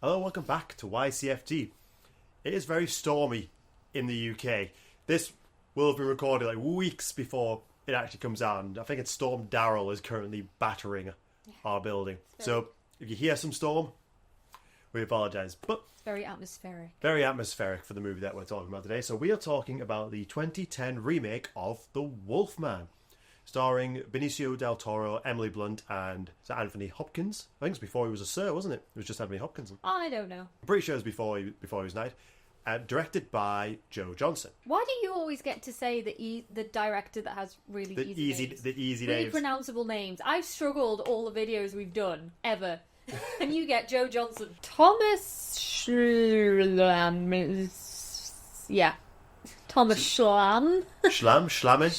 Hello, welcome back to Ycft. It is very stormy in the UK. This will have been recorded like weeks before it actually comes out, and I think it's Storm Darrell is currently battering our building. So if you hear some storm, we apologise. But it's very atmospheric. Very atmospheric for the movie that we're talking about today. So we are talking about the 2010 remake of The Wolfman, starring Benicio del Toro, Emily Blunt, and Anthony Hopkins. I think it's before he was a Sir, wasn't it? It was just Anthony Hopkins. I don't know. I'm pretty sure it was before he was knighted. Directed by Joe Johnson. Why do you always get to say the director that has really easy names? The easy really names. Pronounceable names. I've struggled all the videos we've done, ever. And you get Joe Johnson. Thomas Schlam. Yeah. Thomas Schlam. Schlammer.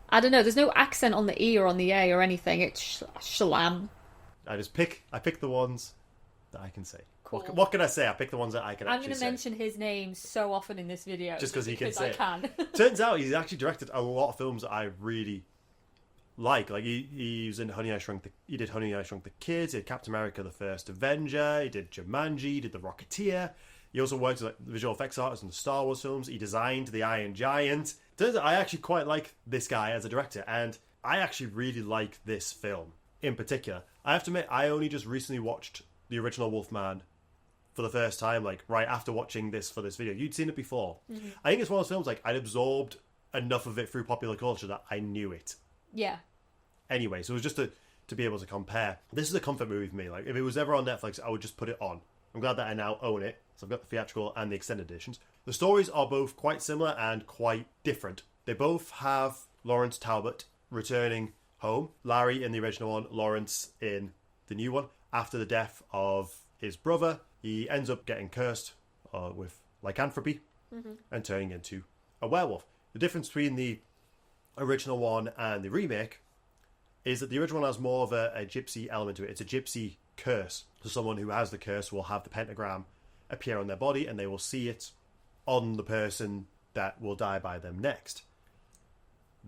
I don't know. There's no accent on the E or on the A or anything. It's Schlam. I pick the ones that I can say. Cool. What can I say? I pick the ones that I can I'm actually going to mention his name so often in this video. Just because he can say I can. it. Turns out he's actually directed a lot of films that I really like. Like he was in Honey, I Shrunk the Kids. He did Captain America: The First Avenger. He did Jumanji. He did The Rocketeer. He also worked as the visual effects artist in the Star Wars films. He designed The Iron Giant. Turns out I actually quite like this guy as a director, and I actually really like this film in particular. I have to admit, I only just recently watched the original Wolfman for the first time, like right after watching this for this video. You'd seen it before. Mm-hmm. I think it's one of those films like I'd absorbed enough of it through popular culture that I knew it. Yeah. Anyway, so it was just to be able to compare. This is a comfort movie for me. Like if it was ever on Netflix, I would just put it on. I'm glad that I now own it. So I've got the theatrical and the extended editions. The stories are both quite similar and quite different. They both have Lawrence Talbot returning home. Larry in the original one, Lawrence in the new one. After the death of his brother, he ends up getting cursed with lycanthropy and turning into a werewolf. The difference between the original one and the remake is that the original one has more of a gypsy element to it. It's a gypsy curse. So someone who has the curse will have the pentagram appear on their body, and they will see it on the person that will die by them next.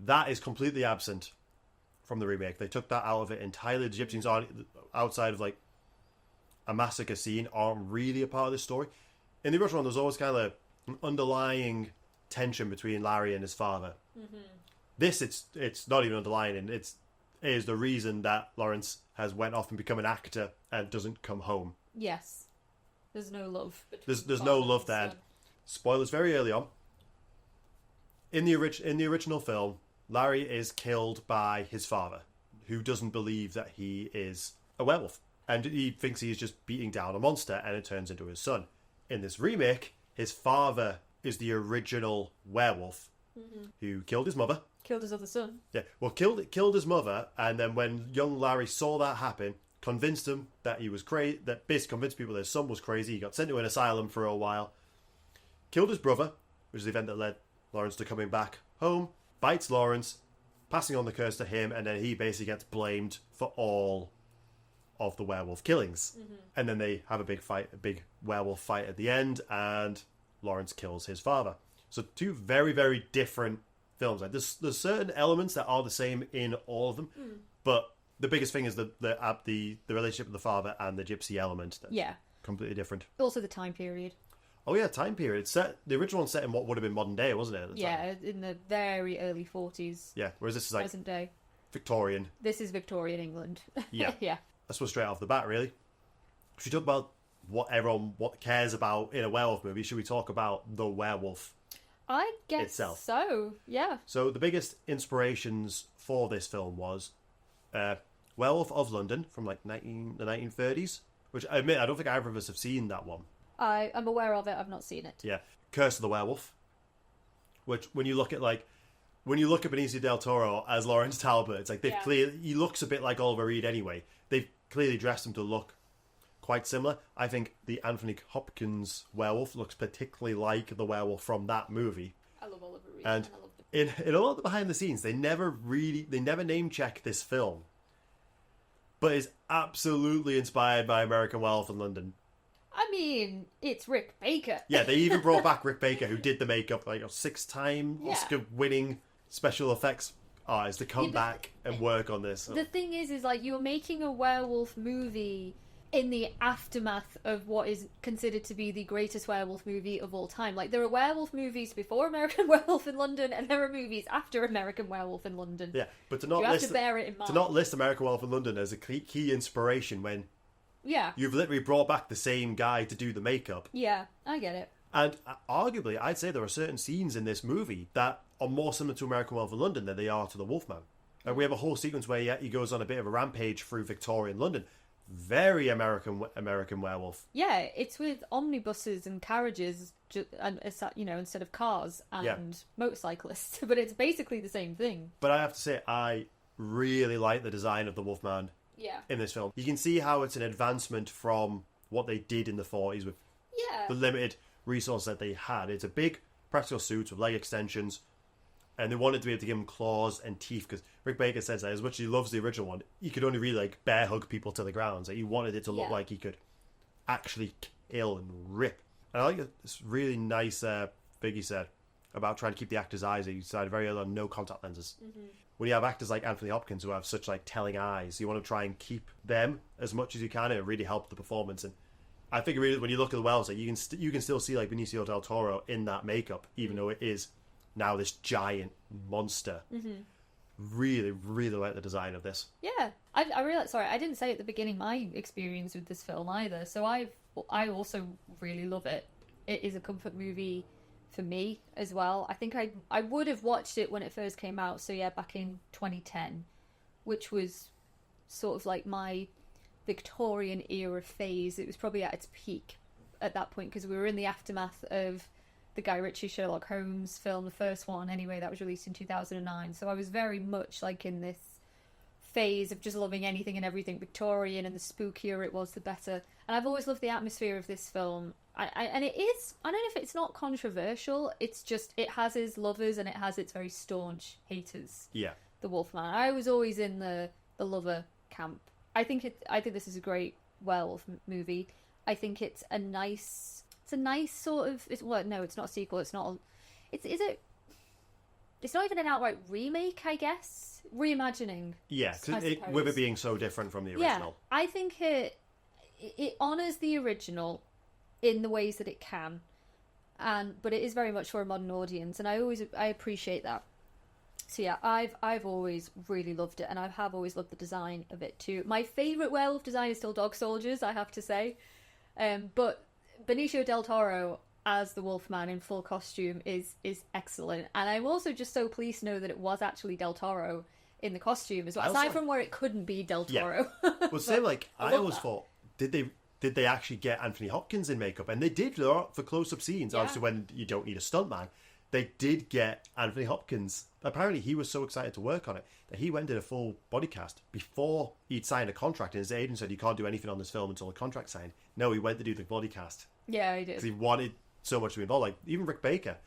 That is completely absent from the remake. They took that out of it entirely. The gypsies aren't, outside of like a massacre scene, aren't really a part of this story. In the original one, there's always kind of an underlying tension between Larry and his father. Mm-hmm. This, it's not even underlying, and it is the reason that Lawrence has went off and become an actor and doesn't come home. Yes. There's no love. There's no love there. And spoilers very early on. In the original film, Larry is killed by his father, who doesn't believe that he is a werewolf. And he thinks he's just beating down a monster, and it turns into his son. In this remake, his father is the original werewolf who killed his mother. Killed his other son. Yeah, well, killed his mother, and then when young Larry saw that happen, convinced him that he was crazy, that basically convinced people that his son was crazy. He got sent to an asylum for a while. Killed his brother, which is the event that led Lawrence to coming back home. Bites Lawrence, passing on the curse to him, and then he basically gets blamed for all of the werewolf killings. Mm-hmm. And then they have a big werewolf fight at the end, and Lawrence kills his father. So two very, very different films. Like there's certain elements that are the same in all of them, but the biggest thing is the relationship with the father and the gypsy element. That's completely different. Also the time period. Oh yeah, time period. The original one's set in what would have been modern day, wasn't it? At the time? In the very early 40s. Yeah, whereas this is like present day. Victorian. This is Victorian England. Yeah. Yeah. That's what straight off the bat, really. Should we talk about what everyone cares about in a werewolf movie? Should we talk about the werewolf? I guess itself. So, yeah. So the biggest inspirations for this film was Werewolf of London from like the 1930s, which I admit I don't think either of us have seen that one. I'm aware of it. I've not seen it. Yeah, Curse of the Werewolf, which when you look at Benicio del Toro as Lawrence Talbot, it's like he looks a bit like Oliver Reed anyway. They've clearly dressed him to look quite similar. I think the Anthony Hopkins werewolf looks particularly like the werewolf from that movie. I love Oliver Reed. And in a lot of the behind the scenes, they never name check this film, but it's absolutely inspired by American Werewolf in London. I mean, it's Rick Baker. Yeah, they even brought back Rick Baker, who did the makeup, like a 6-time Oscar-winning special effects artist, to come back and work on this. The thing is like you're making a werewolf movie in the aftermath of what is considered to be the greatest werewolf movie of all time. Like, there are werewolf movies before American Werewolf in London, and there are movies after American Werewolf in London. Yeah, but to not you have list to bear it in mind. to not list American Werewolf in London as a key inspiration when you've literally brought back the same guy to do the makeup. Yeah, I get it. And arguably, I'd say there are certain scenes in this movie that are more similar to American Werewolf in London than they are to the Wolfman. And we have a whole sequence where he goes on a bit of a rampage through Victorian London. Very American Werewolf. Yeah, it's with omnibuses and carriages, and instead of cars and motorcyclists. But it's basically the same thing. But I have to say, I really like the design of the Wolfman in this film. You can see how it's an advancement from what they did in the 40s with the limited resources that they had. It's a big practical suit with leg extensions, and they wanted to be able to give him claws and teeth, because Rick Baker says that as much as he loves the original one, he could only really like bear hug people to the ground. So he wanted it to look like he could actually kill and rip. And I like this really nice thing he said about trying to keep the actors' eyes. He decided very early on no contact lenses. Mm-hmm. When you have actors like Anthony Hopkins who have such like telling eyes, you want to try and keep them as much as you can, and it really helped the performance. And I think really when you look at the wells, like you can still see like Benicio del Toro in that makeup, even though it is now this giant monster. Mm-hmm. Really, really like the design of this. Yeah, I really sorry I didn't say at the beginning my experience with this film either. So I also really love it. It is a comfort movie for me as well. I think I would have watched it when it first came out. So yeah, back in 2010, which was sort of like my Victorian era phase. It was probably at its peak at that point, because we were in the aftermath of the Guy Ritchie Sherlock Holmes film, the first one anyway, that was released in 2009. So I was very much like in this phase of just loving anything and everything Victorian, and the spookier it was the better. And I've always loved the atmosphere of this film. And it is, I don't know if it's not controversial, it's just it has its lovers and it has its very staunch haters. Yeah. The Wolfman. I was always in the lover camp. I think this is a great werewolf movie. I think it's a nice sort of. It's not a sequel. It's not. It's not even an outright remake, I guess. Reimagining. Yeah, with it being so different from the original. Yeah, I think it honours the original in the ways that it can, but it is very much for a modern audience, and I appreciate that. So yeah, I've always really loved it, and I have always loved the design of it too. My favourite werewolf design is still Dog Soldiers, I have to say. But Benicio del Toro as the Wolfman in full costume is excellent. And I'm also just so pleased to know that it was actually Del Toro in the costume as well. Aside from where it couldn't be Del Toro. Yeah. Well, say like, I always thought, did they actually get Anthony Hopkins in makeup? And they did for close-up scenes, obviously when you don't need a stuntman. They did get Anthony Hopkins. Apparently he was so excited to work on it that he went and did a full body cast before he'd signed a contract, and his agent said you can't do anything on this film until the contract's signed. No, he went to do the body cast. Yeah, he did. Because he wanted so much to be involved. Like, even Rick Baker,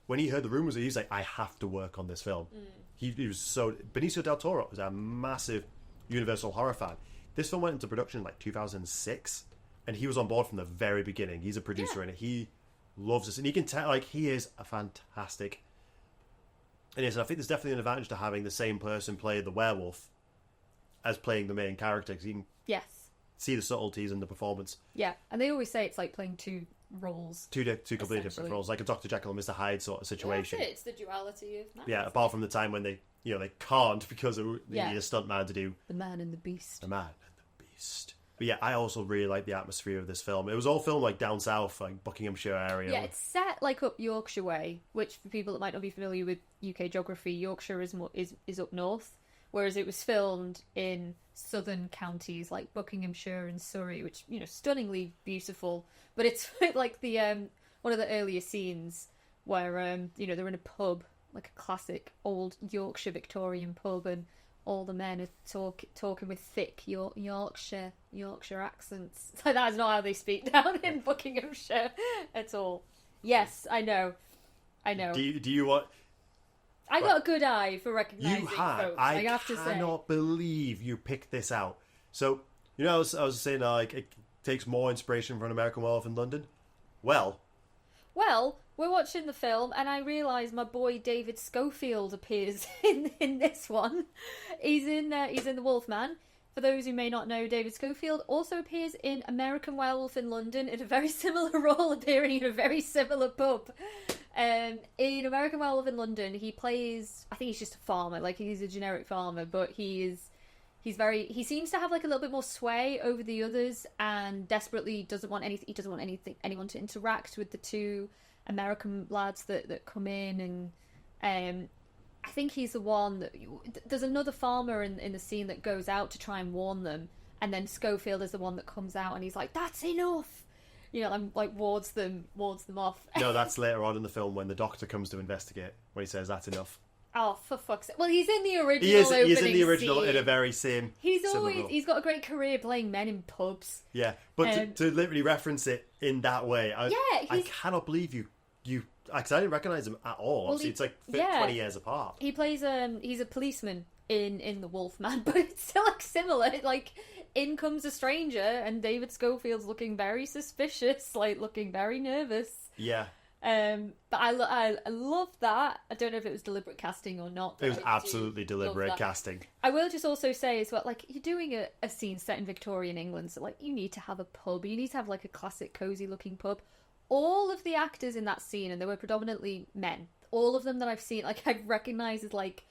when he heard the rumours, he was like, I have to work on this film. He was so... Benicio del Toro was a massive Universal horror fan. This film went into production in like 2006, and he was on board from the very beginning. He's a producer in it. He loves this, and you can tell like he is a fantastic. And yes, I think there's definitely an advantage to having the same person play the werewolf as playing the main character, because you can see the subtleties in the performance. Yeah, and they always say it's like playing two roles, two completely different roles, like a Dr. Jekyll and Mr. Hyde sort of situation. It's the duality of man. Yeah, apart from the time when they can't because they need a stuntman to do the man and the beast. The man and the beast. But yeah, I also really like the atmosphere of this film. It was all filmed like down south, like Buckinghamshire area. Yeah, it's set like up Yorkshire way, which for people that might not be familiar with UK geography, Yorkshire is up north, whereas it was filmed in southern counties like Buckinghamshire and Surrey, which stunningly beautiful. But it's like the one of the earlier scenes where they're in a pub, like a classic old Yorkshire Victorian pub, and all the men are talking with thick Yorkshire accents. So that's not how they speak down in Buckinghamshire at all. Yes, I know. Do you want? I got a good eye for recognising folks. I have to say. I cannot believe you picked this out. So I was saying like it takes more inspiration from American Werewolf in London. Well, we're watching the film, and I realise my boy David Schofield appears in this one. He's in the Wolfman. For those who may not know, David Schofield also appears in American Werewolf in London in a very similar role, appearing in a very similar pub. In American Werewolf in London, he plays, I think he's just a farmer, like he's a generic farmer, but he seems to have like a little bit more sway over the others, and desperately doesn't want anyone to interact with the two American lads that come in, and I think he's the one that... There's another farmer in the scene that goes out to try and warn them, and then Schofield is the one that comes out and he's like, "That's enough!" You know, and like wards them off. No, that's later on in the film when the doctor comes to investigate, when he says, "That's enough." Oh, for fuck's sake. Well, he's in the original He is in the original scene. in a very similar role. He's got a great career playing men in pubs. Yeah, but to literally reference it in that way, I cannot believe you because I didn't recognise him at all. Obviously, it's like 20 years apart. He plays he's a policeman in the Wolfman, but it's still like similar. Like, in comes a stranger, and David Schofield's looking very suspicious, like looking very nervous. Yeah. But I love that. I don't know if it was deliberate casting or not. It was absolutely deliberate casting. I will just also say as well, like, you're doing a scene set in Victorian England, so like you need to have a pub. You need to have like a classic cozy looking pub. All of the actors in that scene, and they were predominantly men, all of them that I've seen, like, I recognise as like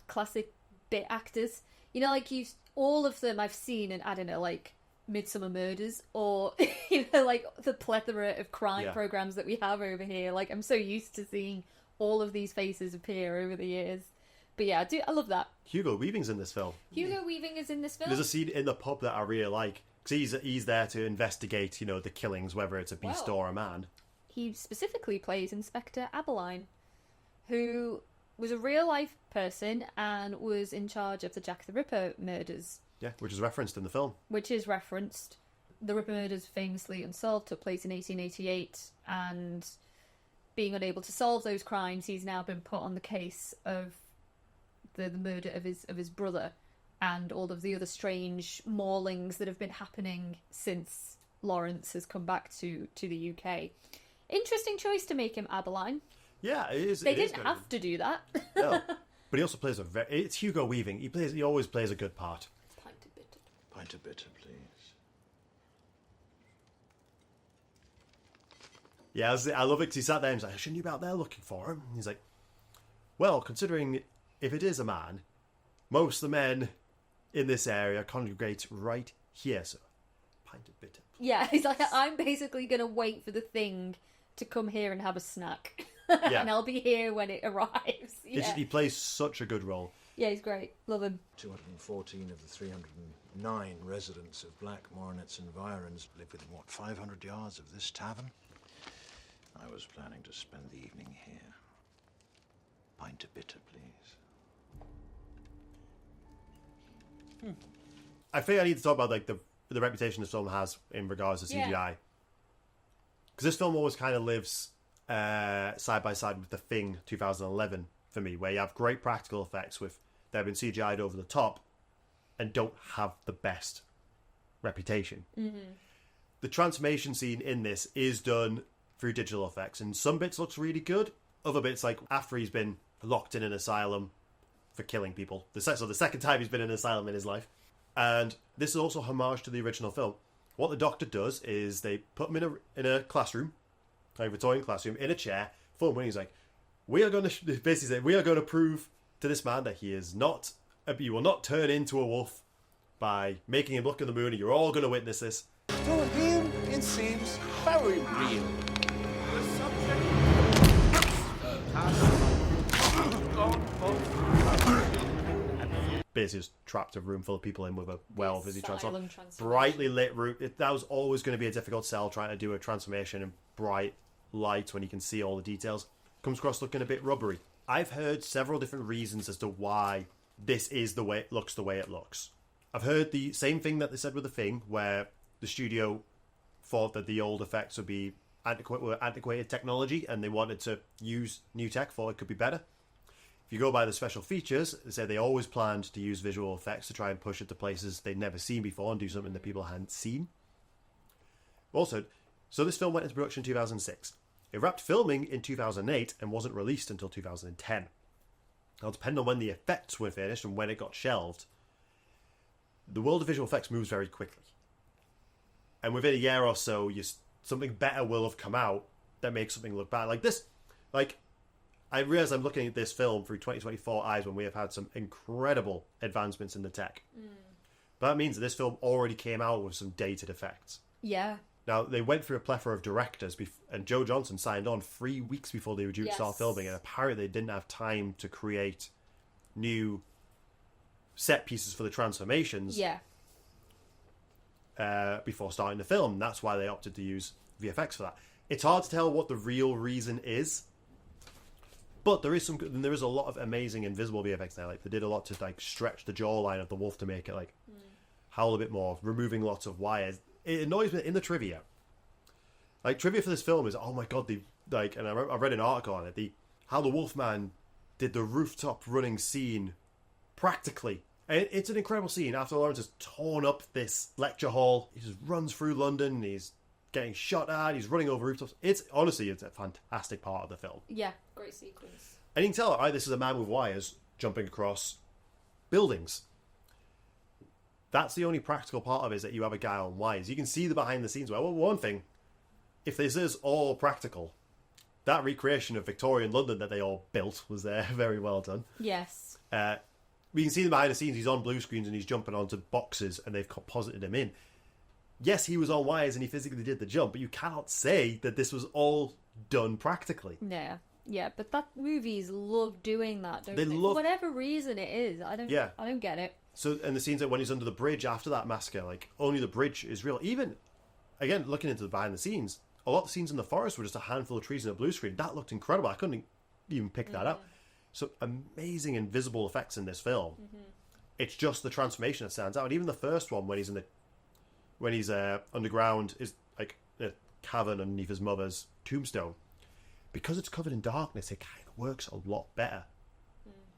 classic bit actors. You know, like all of them I've seen in, I don't know, like Midsummer Murders, or you know, like the plethora of crime programs that we have over here. Like, I'm so used to seeing all of these faces appear over the years. But yeah, I love that. Hugo Weaving's in this film. Hugo Weaving is in this film. There's a scene in the pub that I really like, because he's there to investigate, you know, the killings, whether it's a beast or a man. He specifically plays Inspector Aberline, who was a real life person and was in charge of the Jack the Ripper murders. Yeah, which is referenced in the film. Which is referenced. The Ripper murders, famously unsolved, took place in 1888, and being unable to solve those crimes, he's now been put on the case of the murder of his brother and all of the other strange maulings that have been happening since Lawrence has come back to the UK. Interesting choice to make him Aberline. Yeah, it is. They didn't have to do that. No, but he also plays it's Hugo Weaving. He always plays a good part. Pint of bitter, please. Yeah, I love it because he sat there and he's like, "Shouldn't you be out there looking for him?" And he's like, "Well, considering if it is a man, most of the men in this area congregate right here, so pint of bitter." Yeah, he's like, "I'm basically going to wait for the thing to come here and have a snack." Yeah. And I'll be here when it arrives. Yeah. He plays such a good role. Yeah, he's great. Love him. 214 of the 309 residents of Blackmore and its environs live within, 500 yards of this tavern? I was planning to spend the evening here. Pint of bitter, please. I think I need to talk about like the reputation this film has in regards to CGI. Because this film always kind of lives side by side with The Thing 2011 for me, where you have great practical effects with they've been CGI'd over the top and don't have the best reputation. Mm-hmm. The transformation scene in this is done through digital effects, and some bits looks really good. Other bits, like after he's been locked in an asylum for killing people, the second time he's been in an asylum in his life. And this is also homage to the original film. What the Doctor does is they put him in a classroom, a Victorian classroom, in a chair, full of money. He's like, we are going to prove to this man that he will not turn into a wolf by making him look at the moon, and you're all going to witness this. To him, it seems very real. The subject basically just trapped a room full of people in with a well-busy busy transform. Brightly lit room. That was always going to be a difficult sell, trying to do a transformation in bright light when you can see all the details. Comes across looking a bit rubbery. I've heard several different reasons as to why this is the way it looks. I've heard the same thing that they said with The Thing, where the studio thought that the old effects would be antiquated technology and they wanted to use new tech, thought it could be better. If you go by the special features, they say they always planned to use visual effects to try and push it to places they'd never seen before and do something that people hadn't seen. Also, so this film went into production in 2006. It wrapped filming in 2008 and wasn't released until 2010. Now, depending on when the effects were finished and when it got shelved, the world of visual effects moves very quickly. And within a year or so, something better will have come out that makes something look bad. Like this, like, I realize I'm looking at this film through 2024 eyes when we have had some incredible advancements in the tech. But that means that this film already came out with some dated effects. Yeah. Now, they went through a plethora of directors, and Joe Johnson signed on 3 weeks before they were due to start filming, and apparently they didn't have time to create new set pieces for the transformations before starting the film. That's why they opted to use VFX for that. It's hard to tell what the real reason is, but there is a lot of amazing invisible VFX there. Like, they did a lot to like stretch the jawline of the wolf to make it like howl a bit more, removing lots of wires. It annoys me in the trivia. Like, trivia for this film is, oh my god, and I read an article on it, how the Wolfman did the rooftop running scene practically. And it's an incredible scene. After Lawrence has torn up this lecture hall, he just runs through London, he's getting shot at, he's running over rooftops. It's a fantastic part of the film. Yeah, great sequence. And you can tell, right, this is a man with wires jumping across buildings. That's the only practical part of it, is that you have a guy on wires. You can see the behind the scenes. Well, one thing, if this is all practical, that recreation of Victorian London that they all built was there. Very well done. Yes. We can see the behind the scenes. He's on blue screens and he's jumping onto boxes and they've composited him in. Yes, he was on wires and he physically did the jump, but you cannot say that this was all done practically. Yeah, but that movies love doing that, don't they? Love... For whatever reason it is. I don't get it. So, and the scenes that when he's under the bridge after that massacre, like, only the bridge is real. Even, again, looking into the behind the scenes, a lot of the scenes in the forest were just a handful of trees and a blue screen. That looked incredible. I couldn't even pick that out. So, amazing invisible effects in this film. It's just the transformation that stands out. And even the first one, when he's underground, is like a cavern underneath his mother's tombstone. Because it's covered in darkness, it kind of works a lot better.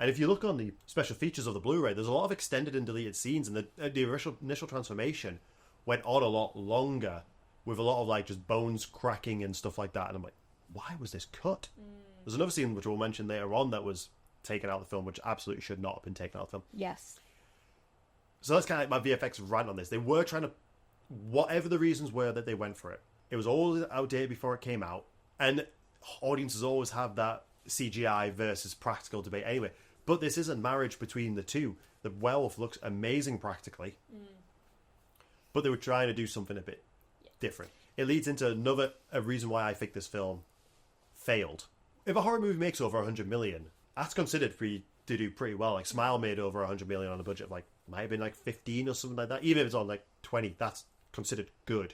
And if you look on the special features of the Blu-ray, there's a lot of extended and deleted scenes, and the initial transformation went on a lot longer, with a lot of like just bones cracking and stuff like that. And I'm like, why was this cut? There's another scene which we'll mention later on that was taken out of the film, which absolutely should not have been taken out of the film. Yes. So that's kind of like my VFX rant on this. They were trying to, whatever the reasons were that they went for it, it was all outdated before it came out, and audiences always have that CGI versus practical debate anyway. But this is a marriage between the two. The werewolf looks amazing practically, but they were trying to do something a bit different. It leads into a reason why I think this film failed. If a horror movie makes over 100 million, that's considered to do pretty well. Like, Smile made over 100 million on a budget of like, might have been like 15 or something like that. Even if it's on like 20, that's considered good.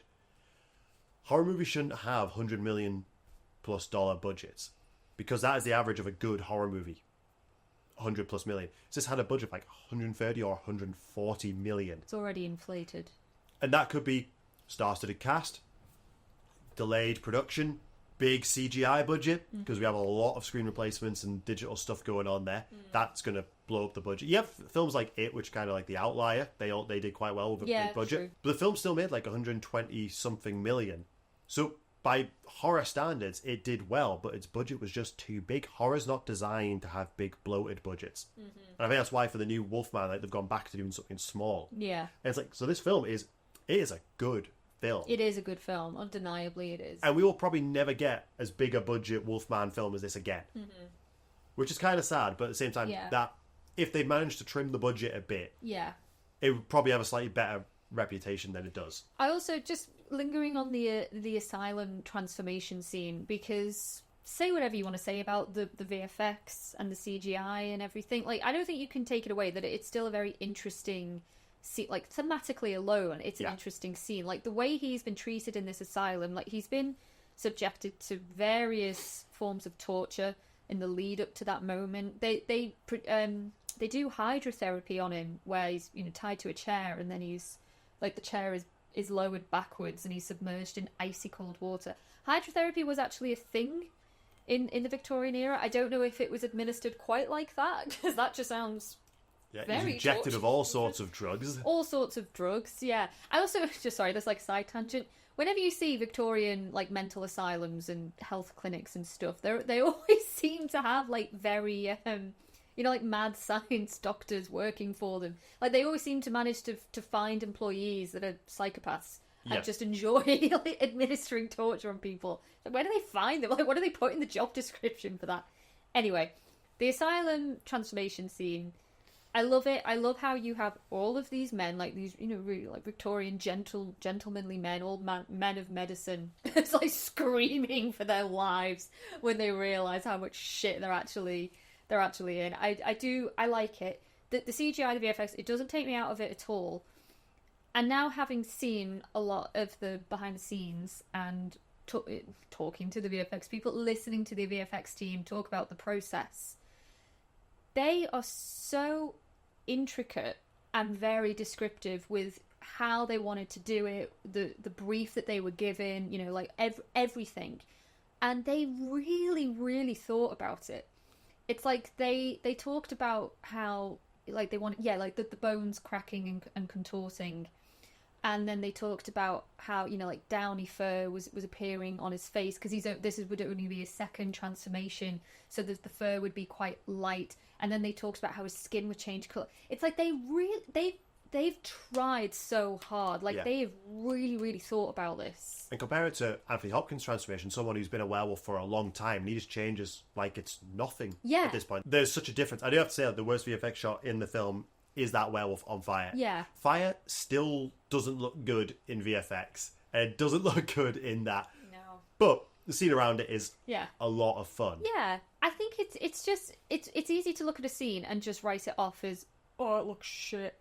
Horror movies shouldn't have $100 million plus dollar budgets, because that is the average of a good horror movie. 100 plus million. It's just had a budget of like 130 or 140 million. It's already inflated. And that could be star-studded cast, delayed production, big CGI budget, because we have a lot of screen replacements and digital stuff going on there. That's going to blow up the budget. You have films like It, which kind of like the outlier. They did quite well with a big budget. True. But the film still made like 120 something million. So by horror standards, it did well, but its budget was just too big. Horror's not designed to have big bloated budgets. And I think that's why for the new Wolfman, like, they've gone back to doing something small. Yeah. And it's like, so this film is a good film. It is a good film. Undeniably it is. And we will probably never get as big a budget Wolfman film as this again. Which is kind of sad, but at the same time, that if they managed to trim the budget a bit, it would probably have a slightly better reputation than it does. I also, just lingering on the asylum transformation scene, because say whatever you want to say about the VFX and the CGI and everything, like, I don't think you can take it away that it's still a very interesting scene. Like, thematically alone, it's an interesting scene. Like, the way he's been treated in this asylum, like, he's been subjected to various forms of torture in the lead up to that moment. They do hydrotherapy on him, where he's, you know, tied to a chair, and then he's like, the chair is lowered backwards and he's submerged in icy cold water. Hydrotherapy was actually a thing in the Victorian era. I don't know if it was administered quite like that, because that just sounds very he's injected of all sorts of drugs. All sorts of drugs, yeah. I also, just sorry, there's like side tangent. Whenever you see Victorian like mental asylums and health clinics and stuff, they always seem to have like very like mad science doctors working for them. Like they always seem to manage to find employees that are psychopaths Yeah. and just enjoy like, administering torture on people. Like, where do they find them? Like, what do they put in the job description for that? Anyway, the asylum transformation scene. I love it. I love how you have all of these men, like these, really like Victorian gentlemanly men, all men of medicine. It's like screaming for their lives when they realise how much shit they're actually in. I like it. The CGI, the VFX, it doesn't take me out of it at all. And now having seen a lot of the behind the scenes and talking to the VFX people, listening to the VFX team talk about the process, they are so intricate and very descriptive with how they wanted to do it, the brief that they were given, like everything, and they really, really thought about it. It's like they talked about how like they wanted, like the bones cracking and contorting, and then they talked about how like downy fur was appearing on his face because would only be his second transformation, so the fur would be quite light. And then they talked about how his skin would change colour. It's like they've tried so hard. Like they've really, really thought about this. And compare it to Anthony Hopkins' transformation, someone who's been a werewolf for a long time, and he just changes like it's nothing at this point. There's such a difference. I do have to say that the worst VFX shot in the film is that werewolf on fire. Yeah. Fire still doesn't look good in VFX. It doesn't look good in that. No. But the scene around it is a lot of fun. Yeah. I think it's easy to look at a scene and just write it off as, oh, it looks shit.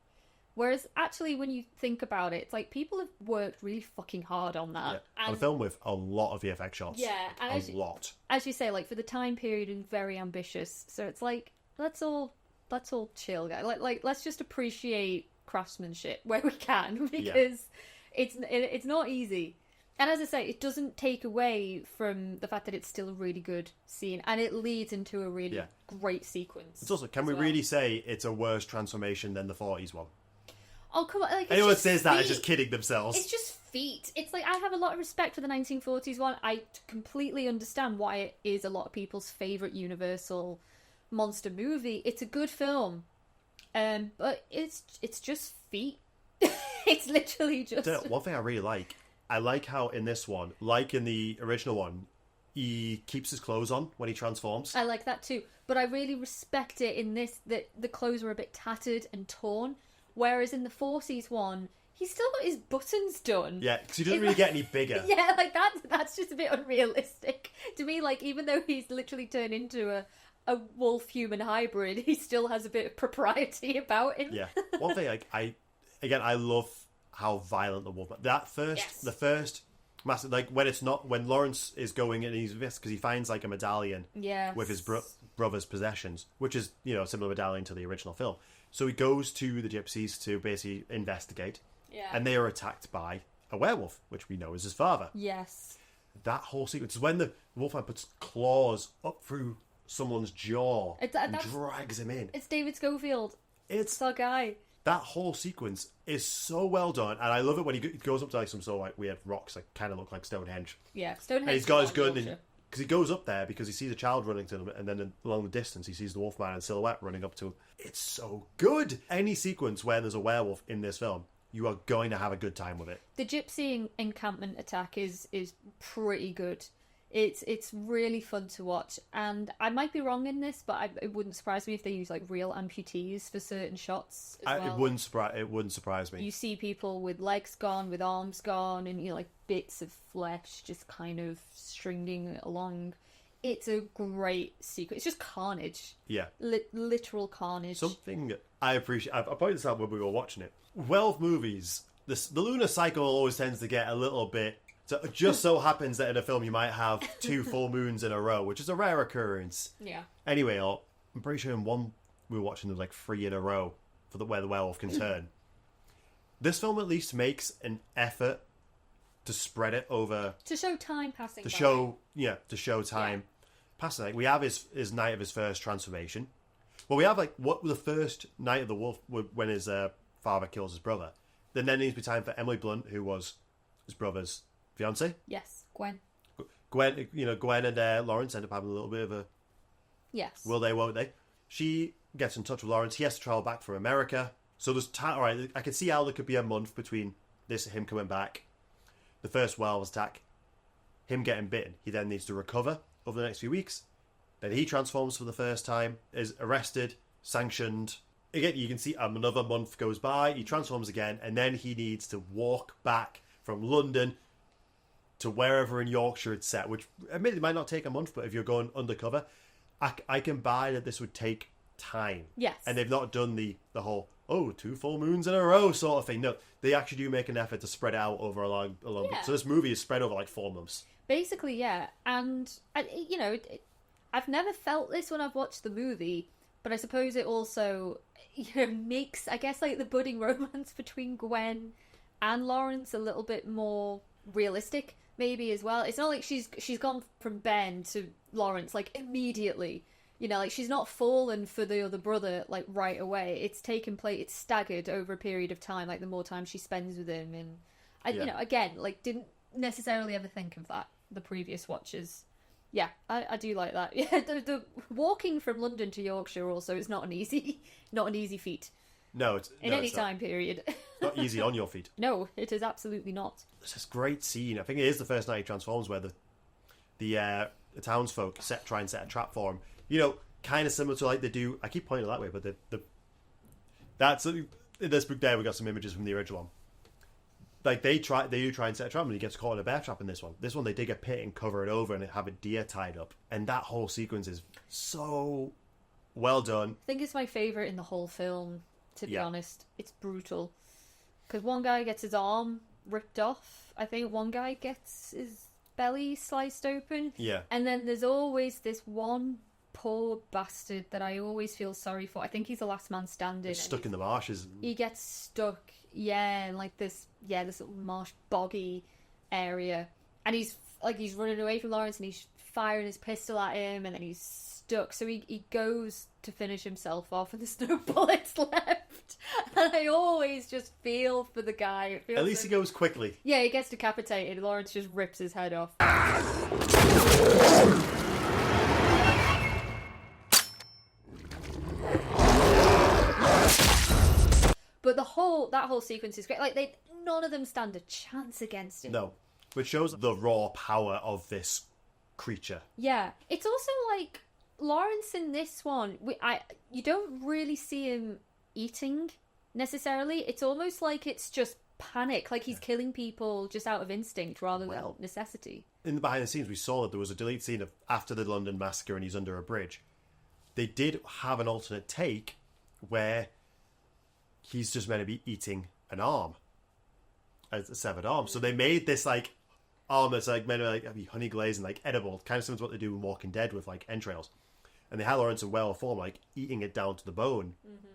Whereas actually when you think about it, it's like people have worked really fucking hard on that. Yeah. On a film with a lot of VFX shots. Yeah. And a lot. As you say, like for the time period, and very ambitious. So it's like, let's all chill, guys. Like let's just appreciate craftsmanship where we can, because it's not easy. And as I say, it doesn't take away from the fact that it's still a really good scene, and it leads into a really great sequence. It's also, can we really say it's a worse transformation than the 40s one? Oh, come on. Like, anyone says that is just kidding themselves. It's just feet. It's like, I have a lot of respect for the 1940s one. I completely understand why it is a lot of people's favourite Universal monster movie. It's a good film. But it's just feet. It's literally just... One thing I really like, I like how in this one, like in the original one, he keeps his clothes on when he transforms. I like that too. But I really respect it in this, that the clothes were a bit tattered and torn. Whereas in the 40s one, he's still got his buttons done. Yeah, because he doesn't really get any bigger. Yeah, like that's just a bit unrealistic. To me, like, even though he's literally turned into a wolf-human hybrid, he still has a bit of propriety about him. Yeah. One thing, like, I love how violent the wolf. The first massive, like when Lawrence is going and he's this because he finds like a medallion with his brother's possessions, which is similar medallion to the original film. So he goes to the gypsies to basically investigate, and they are attacked by a werewolf, which we know is his father. Yes. That whole sequence is when the Wolfman puts claws up through someone's jaw and drags him in. It's David Schofield. It's our guy. That whole sequence is so well done, and I love it when he goes up to like some sort of like weird rocks, like kind of look like Stonehenge. Yeah, Stonehenge. And he's got his gun, because he goes up there because he sees a child running to him, and then along the distance he sees the Wolfman in silhouette running up to him. It's so good. Any sequence where there's a werewolf in this film, you are going to have a good time with it. The gypsy encampment attack is pretty good. It's really fun to watch, and I might be wrong in this, but it wouldn't surprise me if they use like real amputees for certain shots as well. It wouldn't surprise me. You see people with legs gone, with arms gone, and like bits of flesh just kind of stringing along. It's a great sequence. It's just carnage. Yeah, literal carnage. Something I appreciate. I pointed this out when we were watching it. 12 movies. The lunar cycle always tends to get a little bit. So it just so happens that in a film you might have 2 full moons in a row, which is a rare occurrence. Yeah. Anyway, I'm pretty sure in one we were watching there was like 3 in a row for where the werewolf can turn. This film at least makes an effort to spread it over to show time passing. To show time passing. Like, we have his night of his first transformation. Well, we have like what the first night of the wolf when his father kills his brother. Then there needs to be time for Emily Blunt, who was his brother's fiance. Yes, Gwen. Gwen and Lawrence end up having a little bit of a yes. Will they? Won't they? She gets in touch with Lawrence. He has to travel back from America. So there's all right. I can see how there could be a month between him coming back, the first werewolf attack, him getting bitten. He then needs to recover over the next few weeks. Then he transforms for the first time, is arrested, sanctioned. Again, you can see another month goes by. He transforms again, and then he needs to walk back from London to wherever in Yorkshire it's set, which admittedly might not take a month, but if you're going undercover, I can buy that this would take time. Yes. And they've not done the whole, 2 full moons in a row sort of thing. No, they actually do make an effort to spread it out over a long Yeah. So this movie is spread over like 4 months. Basically, yeah. And, I've never felt this when I've watched the movie, but I suppose it also makes, I guess, like the budding romance between Gwen and Lawrence a little bit more realistic, maybe, as well. It's not like she's gone from Ben to Lawrence, like, immediately. Like, she's not fallen for the other brother, like, right away. It's taken place, it's staggered over a period of time, like, the more time she spends with him. And, again, like, didn't necessarily ever think of that, the previous watches. Yeah, I do like that. Yeah, the walking from London to Yorkshire also is not an easy feat. No, it's in any time period. Not easy on your feet. No, it is absolutely not. There's this great scene. I think it is the first night he transforms, where the townsfolk try and set a trap for him. Kind of similar to like they do. I keep pointing it that way, but that's in this book. There we got some images from the original one. Like they do try and set a trap, and he gets caught in a bear trap in this one. This one they dig a pit and cover it over and have a deer tied up, and that whole sequence is so well done. I think it's my favourite in the whole film, to be honest. It's brutal. Because one guy gets his arm ripped off. I think one guy gets his belly sliced open. Yeah. And then there's always this one poor bastard that I always feel sorry for. I think he's the last man standing. He's stuck in the marshes. He gets stuck, in like this little marsh boggy area. And he's running away from Lawrence and he's firing his pistol at him and then he's stuck. So he goes to finish himself off and there's no bullets left. And I always just feel for the guy. At least he goes quickly. Yeah, he gets decapitated. Lawrence just rips his head off. But that whole sequence is great. Like none of them stand a chance against him. No, which shows the raw power of this creature. Yeah, it's also like Lawrence in this one. You don't really see him eating necessarily. It's almost like it's just panic, like he's killing people just out of instinct rather than necessity. In the behind the scenes, we saw that there was a deleted scene of after the London massacre and he's under a bridge. They did have an alternate take where he's just meant to be eating an arm, a severed arm. So they made this like arm that's like meant to like be honey glazed and like edible, kind of similar to what they do in Walking Dead with like entrails. And they had Lawrence in well form, like eating it down to the bone. Mm-hmm.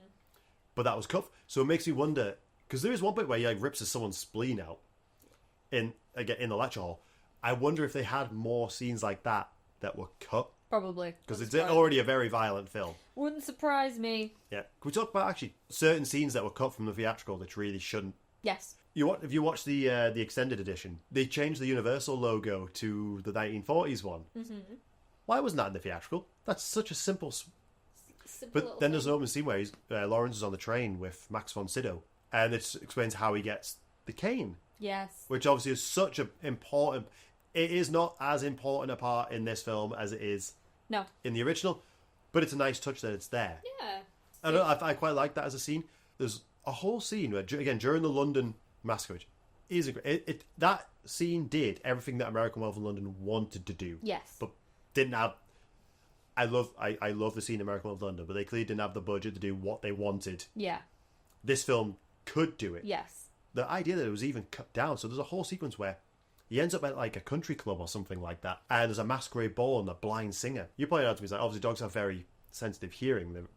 But that was cut. So it makes me wonder, because there is one bit where he like rips someone's spleen out in the lecture hall. I wonder if they had more scenes like that were cut. Probably. Because it's already a very violent film. Wouldn't surprise me. Yeah. Can we talk about actually certain scenes that were cut from the theatrical that really shouldn't? Yes. If you watch the extended edition, they changed the Universal logo to the 1940s one. Mm-hmm. Why wasn't that in the theatrical? That's such a simple but then there's an open scene where Lawrence is on the train with Max von Sydow, and it explains how he gets the cane. Yes. Which obviously is such an important... It is not as important a part in this film as it is in the original, but it's a nice touch that it's there. Yeah. I quite like that as a scene. There's a whole scene where, again, during the London massacre, that scene did everything that American Werewolf in London wanted to do. Yes. But didn't have... I love the scene in American Werewolf in London, but they clearly didn't have the budget to do what they wanted. Yeah. This film could do it. Yes. The idea that it was even cut down, so there's a whole sequence where he ends up at like a country club or something like that, and there's a masquerade ball and a blind singer. You pointed out to me, like, obviously dogs have very sensitive hearing.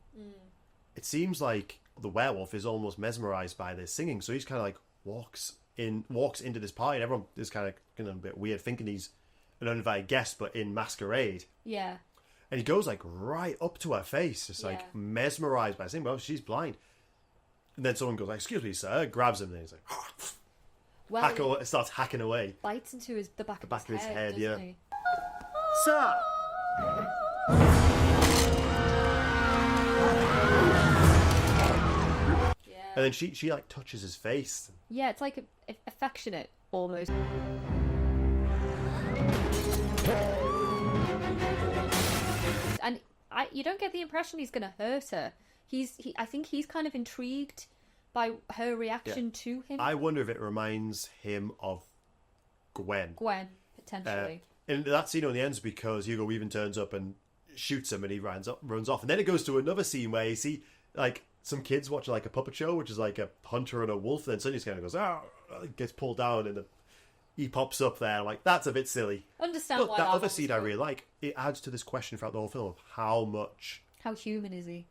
It seems like the werewolf is almost mesmerized by this singing, so he's kind of like walks into this party, and everyone is kind of a bit weird, thinking he's an uninvited guest, but in masquerade. Yeah. And he goes like right up to her face, just like mesmerized by singing. Well, she's blind. And then someone goes like, "Excuse me, sir," grabs him, and he's like, starts hacking away. Bites into the back of his head, yeah. He? Sir! And then she like touches his face. Yeah, it's like affectionate almost. And you don't get the impression he's going to hurt her. I think he's kind of intrigued by her reaction to him. I wonder if it reminds him of Gwen. Gwen, potentially. And that scene only ends because Hugo Weaving turns up and shoots him and he runs off. And then it goes to another scene where you see like some kids watching like a puppet show, which is like a hunter and a wolf. Then suddenly he kind of goes, gets pulled down and he pops up there. I'm like, that's a bit silly. Understand why that other scene I really like. It adds to this question throughout the whole film of how human is he?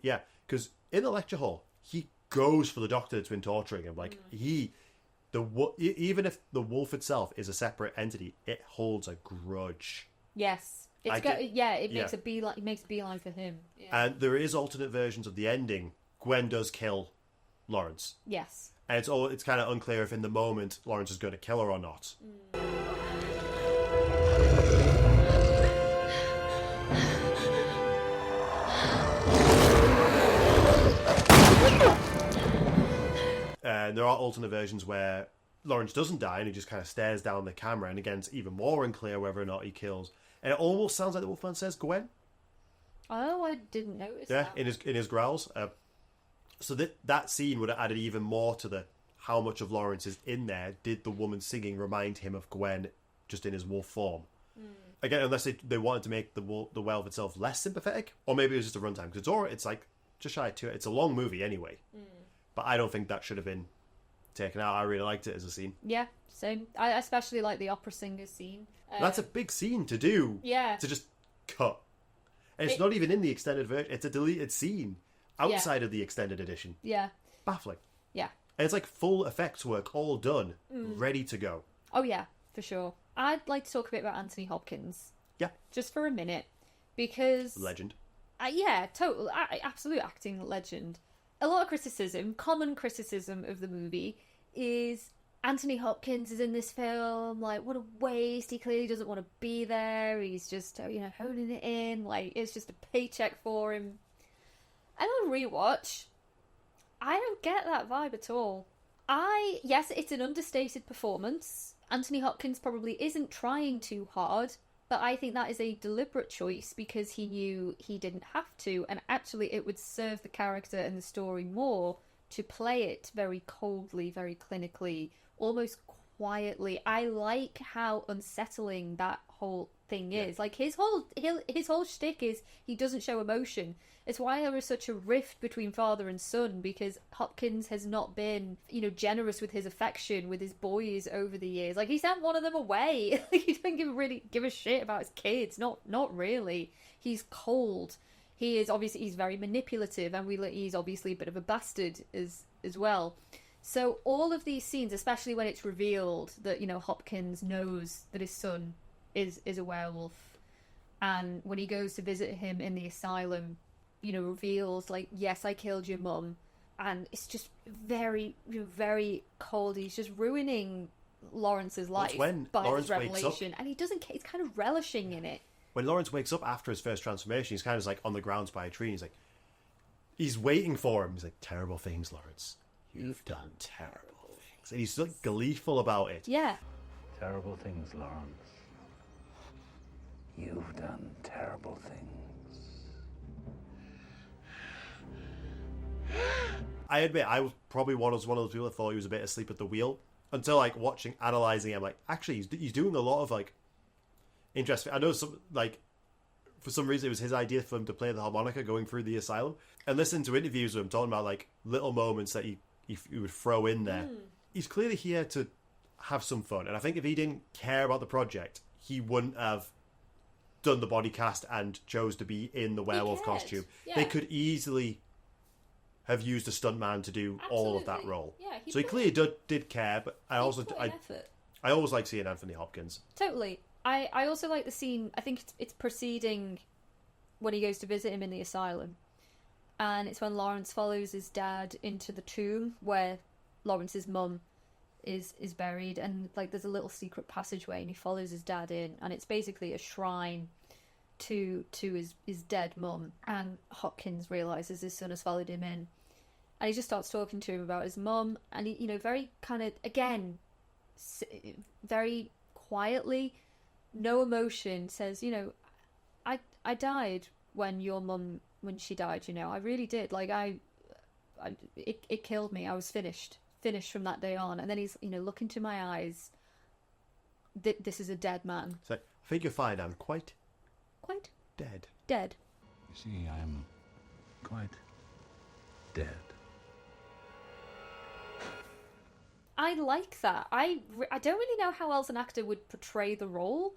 Yeah, because in the lecture hall, he goes for the doctor that's been torturing him. Like, even if the wolf itself is a separate entity, it holds a grudge. Yes. It makes a beeline for him. Yeah. And there is alternate versions of the ending. Gwen does kill Lawrence. Yes. And it's kind of unclear if in the moment Lawrence is going to kill her or not. And there are alternate versions where Lawrence doesn't die and he just kind of stares down the camera, and again it's even more unclear whether or not he kills. And it almost sounds like the Wolfman says Gwen. Oh, I didn't notice that. Yeah, in his growls. So that scene would have added even more to the how much of Lawrence is in there. Did the woman singing remind him of Gwen just in his wolf form? Again, unless they wanted to make the werewolf itself less sympathetic, or maybe it was just a runtime, because it's like just shy of 2. It's a long movie anyway, but I don't think that should have been taken out. I really liked it as a scene. Yeah, same. I especially like the opera singer scene. That's a big scene to do. Yeah. To just cut. And it's not even in the extended version. It's a deleted scene outside of the extended edition. Yeah. Baffling. Yeah. And it's like full effects work, all done, ready to go. Oh yeah, for sure. I'd like to talk a bit about Anthony Hopkins. Yeah. Just for a minute. Because... Legend. Yeah, total. Absolute acting legend. A lot of criticism, common criticism of the movie is Anthony Hopkins is in this film, like, what a waste. He clearly doesn't want to be there. He's just, honing it in. Like, it's just a paycheck for him. And on rewatch, I don't get that vibe at all. Yes, it's an understated performance. Anthony Hopkins probably isn't trying too hard, but I think that is a deliberate choice because he knew he didn't have to, and actually it would serve the character and the story more to play it very coldly, very clinically, almost quietly. I like how unsettling that whole thing is. Like his whole shtick is he doesn't show emotion. It's why there is such a rift between father and son, because Hopkins has not been, generous with his affection with his boys over the years. Like he sent one of them away. He doesn't really give a shit about his kids. Not really. He's cold. He's very manipulative, and he's obviously a bit of a bastard as well. So all of these scenes, especially when it's revealed that, Hopkins knows that his son is a werewolf, and when he goes to visit him in the asylum, reveals, like, yes, I killed your mum, and it's just very, very cold. He's just ruining Lawrence's life by his revelation, and he doesn't. He's kind of relishing in it. When Lawrence wakes up after his first transformation, he's kind of just like on the grounds by a tree, and he's waiting for him. He's like, terrible things, Lawrence. You've done terrible things. And he's like gleeful about it. Yeah. Terrible things, Lawrence. You've done terrible things. I admit, I was probably one of those people that thought he was a bit asleep at the wheel until analysing him. Like, actually, he's doing a lot of interesting. I know for some reason it was his idea for him to play the harmonica going through the asylum, and listening to interviews with him talking about little moments that he would throw in there. He's clearly here to have some fun, and I think if he didn't care about the project, he wouldn't have done the body cast and chose to be in the werewolf costume. Yeah. They could easily have used a stuntman to do all of that role. Yeah, so he clearly did care, but I always like seeing Anthony Hopkins. Totally. I also like the scene, I think it's preceding when he goes to visit him in the asylum. And it's when Lawrence follows his dad into the tomb where Lawrence's mum is buried, and there's a little secret passageway, and he follows his dad in, and it's basically a shrine to his dead mum. And Hopkins realises his son has followed him in, and he just starts talking to him about his mum, and he, very kind of, again, very quietly, no emotion, says, I died when your mum, when she died, I really did. Like, it killed me. I was finished from that day on. And then he's, look into my eyes. This is a dead man. So, I think you'll find I'm quite dead. Dead. You see, I'm quite dead. I like that. I don't really know how else an actor would portray the role,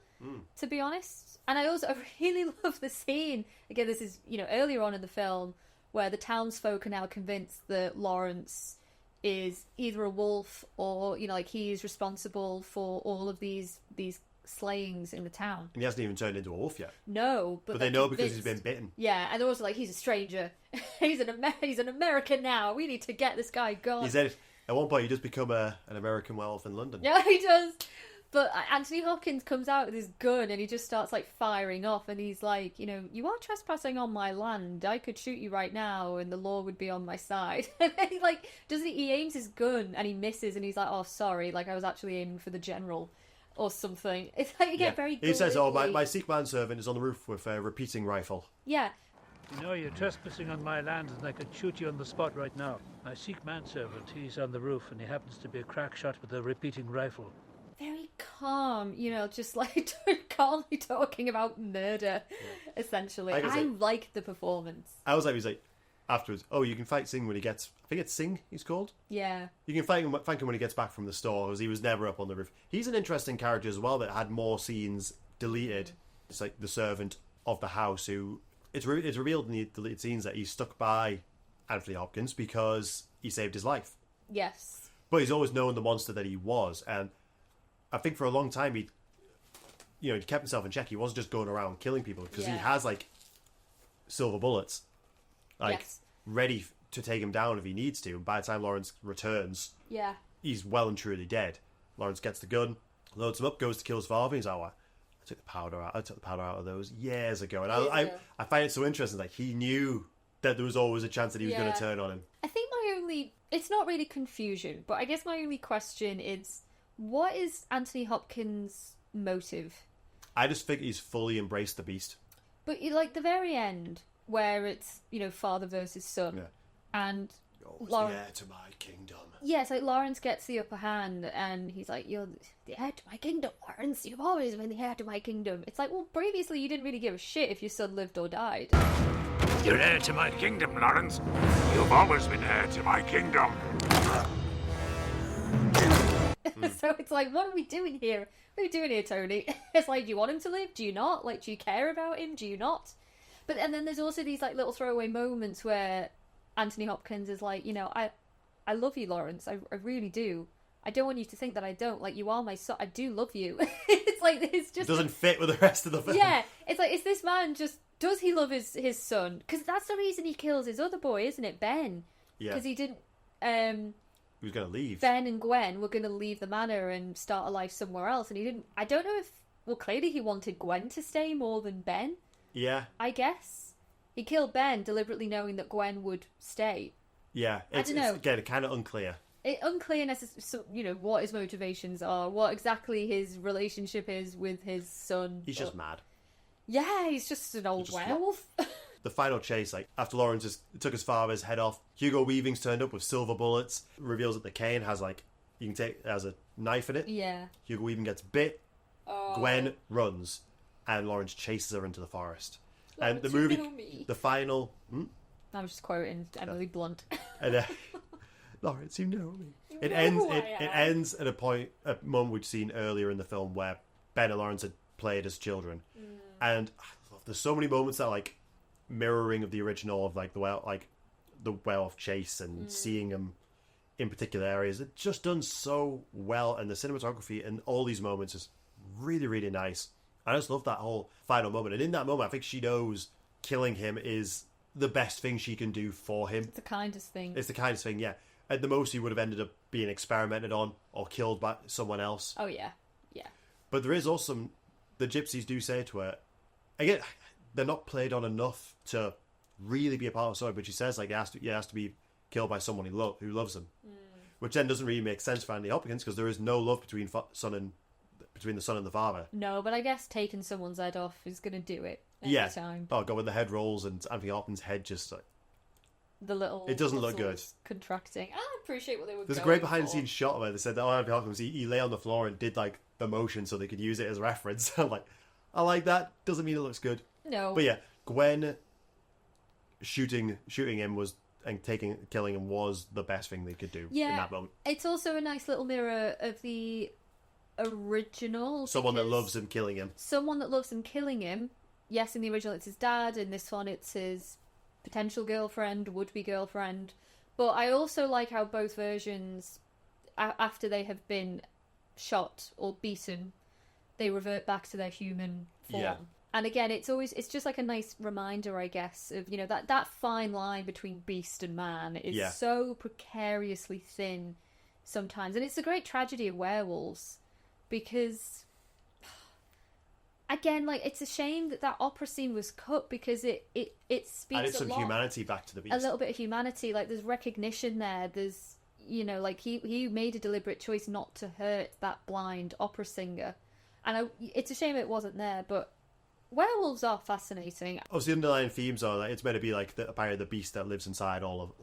to be honest. And I really love the scene. Again, this is, earlier on in the film, where the townsfolk are now convinced that Lawrence is either a wolf or, he is responsible for all of these slayings in the town. And he hasn't even turned into a wolf yet. No, but they know because he's been bitten. Yeah, and they're also like, he's a stranger. he's an American now. We need to get this guy gone. He said at one point he does become an American werewolf in London. Yeah, he does. But Anthony Hopkins comes out with his gun and he just starts like firing off, and he's like, you are trespassing on my land. I could shoot you right now and the law would be on my side. And then he aims his gun and he misses, and he's like, oh, sorry, like I was actually aiming for the general or something. It's like you get very He says, oh, gory. my Sikh manservant is on the roof with a repeating rifle. Yeah. You're trespassing on my land and I could shoot you on the spot right now. My Sikh manservant, he's on the roof and he happens to be a crack shot with a repeating rifle. Very calm, just like calmly talking about murder, essentially. I like the performance. I was like, he's like, afterwards, oh, you can fight Singh when he gets, I think it's Singh he's called? Yeah. You can thank him when he gets back from the store, because he was never up on the roof. He's an interesting character as well that had more scenes deleted. It's like the servant of the house who, it's revealed in the deleted scenes that he's stuck by Anthony Hopkins because he saved his life. Yes. But he's always known the monster that he was, and I think for a long time he kept himself in check. He wasn't just going around killing people because he has like silver bullets, ready to take him down if he needs to. And by the time Lawrence returns, he's well and truly dead. Lawrence gets the gun, loads him up, goes to kill his father. He's like, I took the powder out of those years ago. And I find it so interesting. Like, he knew that there was always a chance that he was going to turn on him. I think it's not really confusion, but I guess my only question is, what is Anthony Hopkins' motive? I just think he's fully embraced the beast. But like the very end, where it's father versus son, and Lawrence, the heir to my kingdom. Yeah, it's like Lawrence gets the upper hand, and he's like, "You're the heir to my kingdom, Lawrence. You've always been the heir to my kingdom." It's like, well, previously you didn't really give a shit if your son lived or died. You're heir to my kingdom, Lawrence. You've always been heir to my kingdom. So it's like, what are we doing here? What are we doing here, Tony? It's like, do you want him to live? Do you not? Like, do you care about him? Do you not? But and then there's also these like little throwaway moments where Anthony Hopkins is like, I love you, Lawrence. I really do. I don't want you to think that I don't. Like, you are my son. I do love you. It's like, it's just... It doesn't fit with the rest of the film. Yeah. It's like, is this man just... Does he love his son? Because that's the reason he kills his other boy, isn't it? Ben. Yeah. Because he didn't... He was going to leave. Ben and Gwen were going to leave the manor and start a life somewhere else. And he didn't... I don't know if... Well, clearly he wanted Gwen to stay more than Ben. Yeah. I guess. He killed Ben deliberately knowing that Gwen would stay. Yeah. I don't know. It's again, kind of unclear. Unclear, what his motivations are, what exactly his relationship is with his son. He's just mad. Yeah, he's just an old werewolf. The final chase, like, after Lawrence took his father's head off, Hugo Weaving's turned up with silver bullets, reveals that the cane has, like, has a knife in it. Yeah. Hugo Weaving gets bit, Gwen runs, and Lawrence chases her into the forest. Lawrence, and the movie, you know me. the final... I was just quoting Emily Blunt. And, Lawrence, you know me. It ends at a moment we'd seen earlier in the film where Ben and Lawrence had played as children, and there's so many moments that like mirroring of the original of like the werewolf chase and seeing them in particular areas. It's just done so well, and the cinematography in all these moments is really, really nice. I just love that whole final moment, and in that moment, I think she knows killing him is the best thing she can do for him. It's the kindest thing. It's the kindest thing, yeah. At the most, he would have ended up being experimented on or killed by someone else. Oh, yeah. Yeah. But there is also... The gypsies do say to her... Again, they're not played on enough to really be a part of the story, but she says, like, it has to be killed by someone who loves him. Which then doesn't really make sense for Anthony Hopkins because there is no love between the son and the father. No, but I guess taking someone's head off is going to do it every time. Oh god, when the head rolls and Anthony Hopkins' head just like The little it doesn't look good. Contracting. I appreciate what they were. There's a going great behind the for. scenes shot where they said that Anthony Hopkins he lay on the floor and did like the motion so they could use it as reference. I'm like, I like that. Doesn't mean it looks good. No. But yeah, Gwen shooting him and killing him was the best thing they could do in that moment. It's also a nice little mirror of the original. Someone that because loves him killing him. Someone that loves him killing him. Yes, in the original it's his dad. In this one it's his potential girlfriend, would-be girlfriend. But I also like how both versions, after they have been shot or beaten, they revert back to their human form. Yeah. And again, it's just like a nice reminder, I guess, of, you know, that fine line between beast and man is so precariously thin sometimes. And it's the great tragedy of werewolves because, again, like, it's a shame that opera scene was cut because it speaks Added some a lot, humanity back to the beast. a little bit of humanity. Like, there's recognition there. There's, you know, like, he made a deliberate choice not to hurt that blind opera singer. And it's a shame it wasn't there, but werewolves are fascinating. Obviously, the underlying themes are like it's meant to be like apparently the beast that lives inside all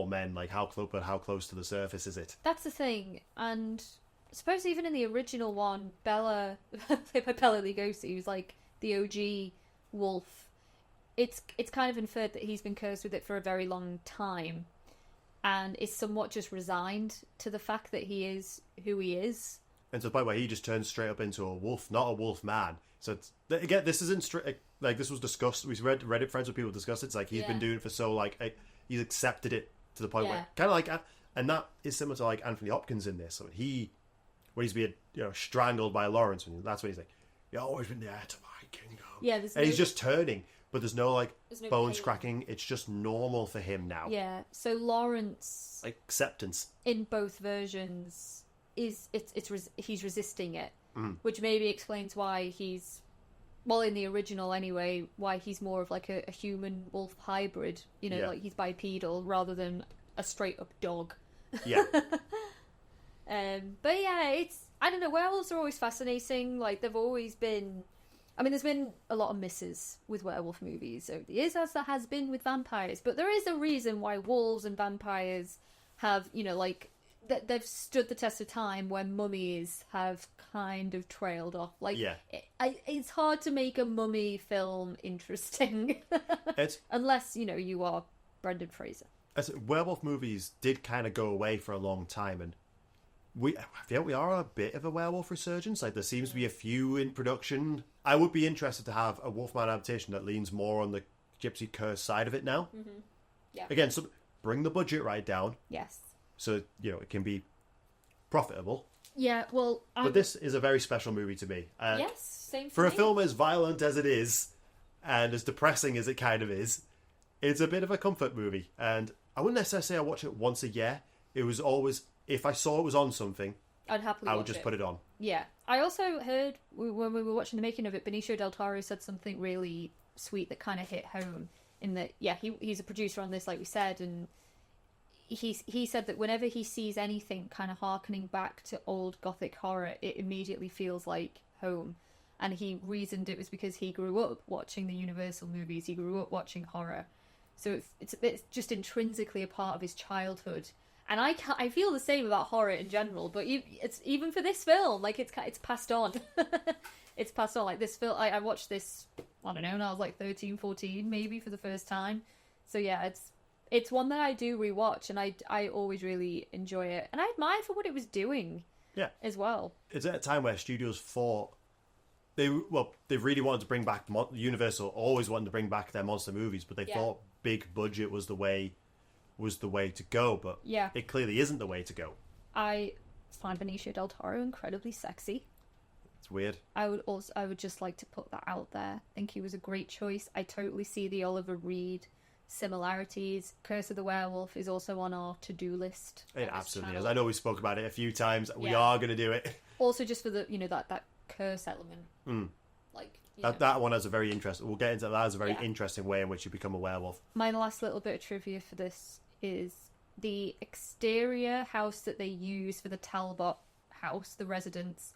men. Like how close to the surface is it? That's the thing. And I suppose even in the original one, Bella, played by Bela Lugosi, who's like the OG wolf, it's kind of inferred that he's been cursed with it for a very long time, and is somewhat just resigned to the fact that he is who he is. And to the point where he just turns straight up into a wolf, not a wolf man. So again, this isn't like this was discussed. We read Reddit friends with people discuss it. It's like he's been doing it for so he's accepted it to the point where kind of like, and that is similar to like Anthony Hopkins in this. So when he's being strangled by Lawrence, and that's when he's like, "You've always been the heir to my kingdom." Yeah, and he's just turning, but there's no bones pain. Cracking. It's just normal for him now. Yeah. So Lawrence, Acceptance in both versions, he's resisting it, which maybe explains why he's, well, in the original anyway, why he's more of like a human wolf hybrid. You know, like he's bipedal rather than a straight up dog. Yeah. But yeah, I don't know. Werewolves are always fascinating. Like they've always been. I mean, there's been a lot of misses with werewolf movies over the years, as there has been with vampires. But there is a reason why wolves and vampires have, they've stood the test of time when mummies have kind of trailed off. It's hard to make a mummy film interesting unless you are Brendan Fraser. Werewolf movies did kind of go away for a long time, and we are on a bit of a werewolf resurgence. Like there seems to be a few in production. I would be interested to have a Wolfman adaptation that leans more on the Gypsy Curse side of it now. Mm-hmm. Yeah. Again, so bring the budget right down. Yes. So it can be profitable. Yeah. Well, but this is a very special movie to me. Yes. Same for me. A film as violent as it is, and as depressing as it kind of is. It's a bit of a comfort movie, and I wouldn't necessarily say I watch it once a year. It was always, if I saw it was on something, I would just put it on. Yeah. I also heard, when we were watching the making of it, Benicio del Toro said something really sweet that kind of hit home, in that, he's a producer on this, like we said, and he said that whenever he sees anything kind of harkening back to old Gothic horror, it immediately feels like home. And he reasoned it was because he grew up watching the Universal movies, he grew up watching horror. So it's just intrinsically a part of his childhood. And I feel the same about horror in general, but it's even for this film, like it's passed on. It's passed on. Like this film, I watched this, I don't know, when I was like 13, 14 maybe for the first time. So yeah, it's one that I do rewatch, and I always really enjoy it, and I admire for what it was doing. Yeah, as well. It's at a time where studios thought they really wanted to bring back Universal. Always wanted to bring back their monster movies, but they thought big budget was the way to go, but it clearly isn't the way to go. I find Benicio del Toro incredibly sexy. It's weird. I would just like to put that out there. I think he was a great choice. I totally see the Oliver Reed similarities. Curse of the Werewolf is also on our to-do list. It absolutely is. I know we spoke about it a few times. We are going to do it. Also just for the that curse element. That one has a very interesting... We'll get into that as a very interesting way in which you become a werewolf. My last little bit of trivia for this is the exterior house that they use for the Talbot house, the residence,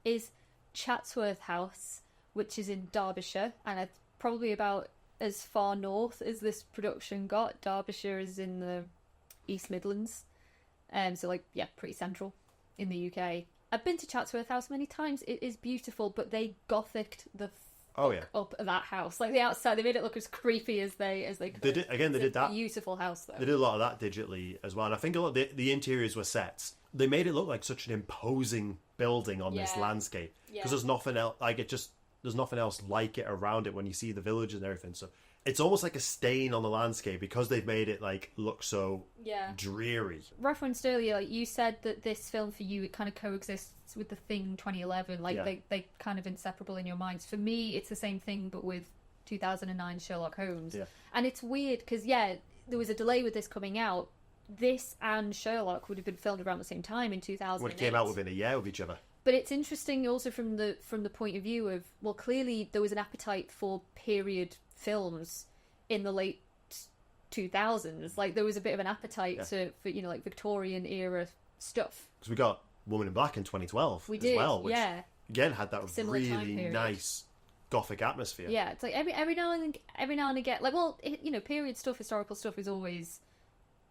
is Chatsworth House, which is in Derbyshire, and it's probably about as far north as this production got. Derbyshire is in the East Midlands, so like, yeah, pretty central in the UK. I've been to Chatsworth House many times. It is beautiful, but they gothicked the up of that house. Like the outside, they made it look as creepy as they could. They did that. Beautiful house though. They did a lot of that digitally as well, and I think a lot of the interiors were sets. They made it look like such an imposing building on this landscape because there's nothing else there's nothing else like it around it when you see the village and everything. So it's almost like a stain on the landscape because they've made it like look so dreary. Referenced earlier, like you said that this film for you, it kind of coexists with The Thing 2011. Like they kind of inseparable in your minds. For me, it's the same thing but with 2009 Sherlock Holmes. Yeah. And it's weird because there was a delay with this coming out. This and Sherlock would have been filmed around the same time in 2008. When it came out within a year of each other. But it's interesting also from the point of view of, well, clearly there was an appetite for period films in the late 2000s. Like there was a bit of an appetite for like Victorian era stuff. Because we got Woman in Black in 2012 we did, well, which again had that similar really nice gothic atmosphere. Yeah, it's like every now and again, like, well, period stuff, historical stuff is always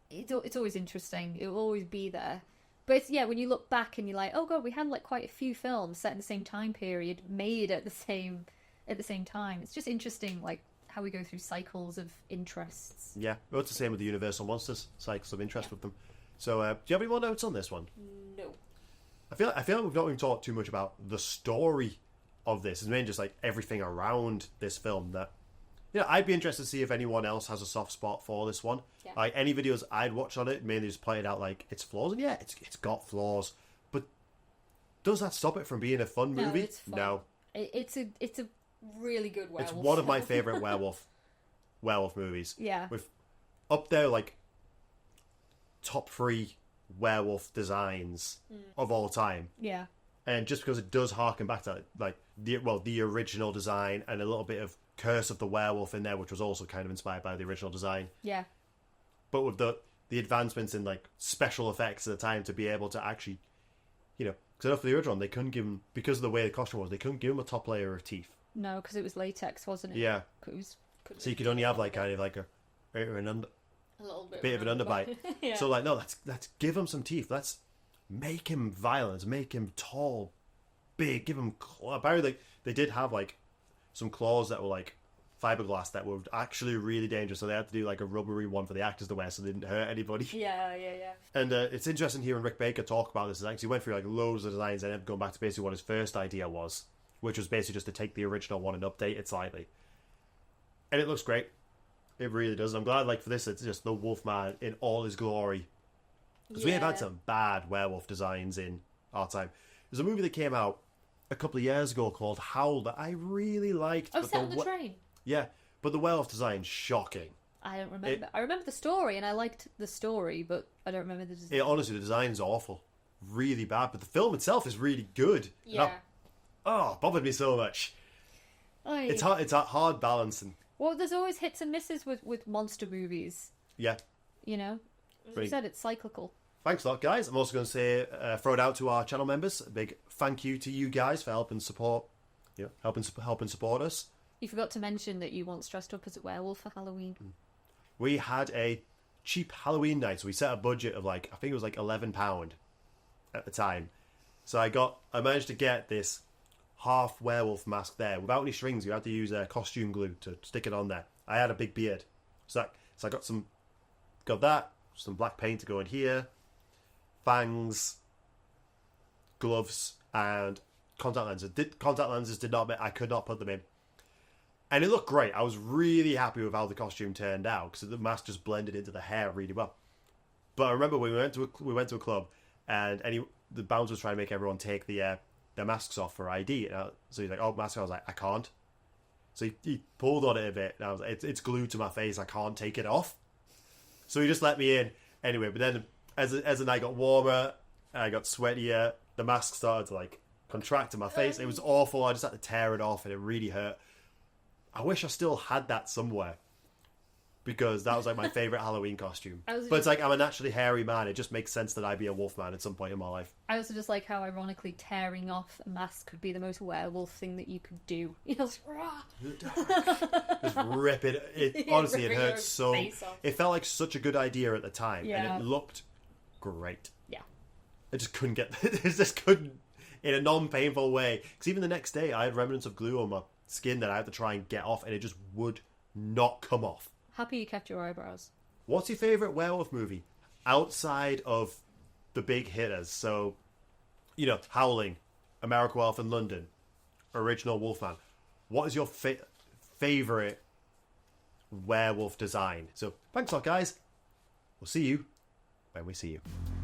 it's always interesting. It will always be there. But it's, when you look back and you're like, oh god, we had like quite a few films set in the same time period, made at the same time. It's just interesting, like how we go through cycles of interests. Yeah, well, it's the same with the Universal Monsters cycles of interest with them. So, do you have any more notes on this one? No. I feel like we've not even talked too much about the story of this. It's mainly just like everything around this film that. I'd be interested to see if anyone else has a soft spot for this one. Yeah. Like any videos I'd watch on it, mainly just pointed out like its flaws, and it's got flaws, but does that stop it from being a fun movie? It's fun. No, it's a really good werewolf. It's one of my favorite werewolf movies. Yeah, with up there like top 3 werewolf designs of all time. Yeah, and just because it does harken back to like the original design and a little bit of Curse of the Werewolf in there, which was also kind of inspired by the original design. Yeah. But with the advancements in like special effects at the time to be able to actually, because for the original one, they couldn't give him, because of the way the costume was, they couldn't give him a top layer of teeth. No, because it was latex, wasn't it? Yeah. So you could only have like kind of like a little bit of an underbite. Yeah. So like, no, let's give him some teeth. Let's make him violent, make him tall, big, give him apparently they did have like some claws that were like fiberglass that were actually really dangerous, so they had to do like a rubbery one for the actors to wear so they didn't hurt anybody. Yeah. And it's interesting hearing Rick Baker talk about this design, because he went through like loads of designs and then going back to basically what his first idea was, which was basically just to take the original one and update it slightly. And it looks great. It really does. I'm glad, like, for this, it's just the Wolfman in all his glory. Because we have had some bad werewolf designs in our time. There's a movie that came out a couple of years ago called Howl that I really liked. Oh, Set on the Train. Yeah, but the werewolf design's shocking. I don't remember. I remember the story, and I liked the story, but I don't remember the design. Honestly, the design's awful. Really bad. But the film itself is really good. Yeah. It bothered me so much. It's a hard balancing. Well, there's always hits and misses with monster movies. Yeah. As you said, it's cyclical. Thanks a lot, guys. I'm also going to say, throw it out to our channel members. A big thank you to you guys for helping support us. You forgot to mention that you once dressed up as a werewolf for Halloween. We had a cheap Halloween night, so we set a budget of like, I think it was like £11 at the time. So I managed to get this half werewolf mask there without any strings. You had to use costume glue to stick it on there. I had a big beard, so I got that, some black paint to go in here, fangs, gloves, and contact lenses. Contact lenses did not. I could not put them in, and it looked great. I was really happy with how the costume turned out because the mask just blended into the hair really well. But I remember we went to a club, and the bouncer was trying to make everyone take their masks off for ID. So he's like, "Oh, mask." I was like, "I can't." So he pulled on it a bit, and I was like, "It's glued to my face. I can't take it off." So he just let me in anyway. But then, as the night got warmer, I got sweatier. The mask started to like contract in my face. It was awful. I just had to tear it off, and it really hurt. I wish I still had that somewhere. because that was like my favorite Halloween costume. I was But it's like I'm a naturally hairy man. It just makes sense that I'd be a Wolfman at some point in my life. I also just like how ironically tearing off a mask could be the most werewolf thing that you could do. You know, Just rip it. Honestly, it ripping hurts your so. face off. It felt like such a good idea at the time, Yeah. and it looked great. Yeah. I just couldn't get. It just couldn't in a non-painful way. Because even the next day, I had remnants of glue on my skin that I had to try and get off, and it just would not come off. Happy you kept your eyebrows. What's your favorite werewolf movie outside of the big hitters? So, you know, Howling, American Werewolf in London, original Wolfman. What is your favorite werewolf design? So, thanks a lot, guys. We'll see you when we see you.